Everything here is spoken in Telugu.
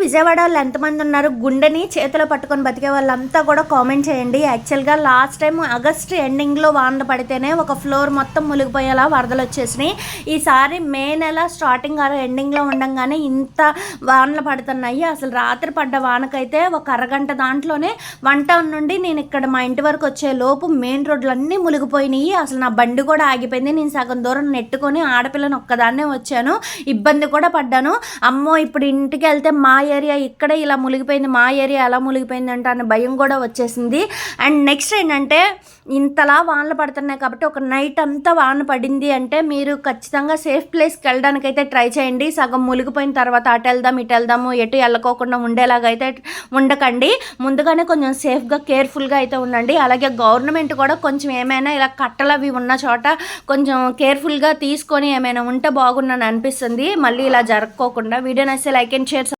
విజయవాడ వాళ్ళు ఎంతమంది ఉన్నారు గుండెని చేతిలో పట్టుకొని బతికే వాళ్ళంతా కూడా కామెంట్ చేయండి. యాక్చువల్గా లాస్ట్ టైం ఆగస్ట్ ఎండింగ్లో వానలు పడితేనే ఒక ఫ్లోర్ మొత్తం మునిగిపోయేలా వరదలు వచ్చేసినాయి. ఈసారి మే నెల స్టార్టింగ్ ఎండింగ్లో ఉండంగానే ఇంత వానలు పడుతున్నాయి. అసలు రాత్రి పడ్డ వానకైతే ఒక అరగంట దాంట్లోనే 1 టౌన్ నుండి నేను ఇక్కడ మా ఇంటి వరకు వచ్చే లోపు మెయిన్ రోడ్లు అన్నీ మునిగిపోయినాయి. అసలు నా బండి కూడా ఆగిపోయింది. నేను సగం దూరం నెట్టుకొని ఆడపిల్లని ఒక్కదాన్నే వచ్చాను. ఇబ్బంది కూడా పడ్డాను. అమ్మో ఇప్పుడు ఇంటికి వెళ్తే మా ఏరియా ఇక్కడే ఇలా మునిగిపోయింది, మా ఏరియా ఎలా మునిగిపోయింది అంటే అనే భయం కూడా వచ్చేసింది. అండ్ నెక్స్ట్ ఏంటంటే ఇంతలా వానలు పడుతున్నాయి కాబట్టి ఒక నైట్ అంతా వాన పడింది అంటే మీరు ఖచ్చితంగా సేఫ్ ప్లేస్కి వెళ్ళడానికి అయితే ట్రై చేయండి. సగం మునిగిపోయిన తర్వాత అటు వెళ్దాం ఇటు వెళ్దాము ఎటు వెళ్ళకోకుండా ఉండేలాగా అయితే ఉండకండి. ముందుగానే కొంచెం సేఫ్గా కేర్ఫుల్గా అయితే ఉండండి. అలాగే గవర్నమెంట్ కూడా కొంచెం ఏమైనా ఇలా కట్టలు అవి ఉన్న చోట కొంచెం కేర్ఫుల్గా తీసుకొని ఏమైనా ఉంటే బాగుందని అనిపిస్తుంది. మళ్ళీ ఇలా జరగకోకుండా వీడియో నచ్చితే లైక్ అండ్ షేర్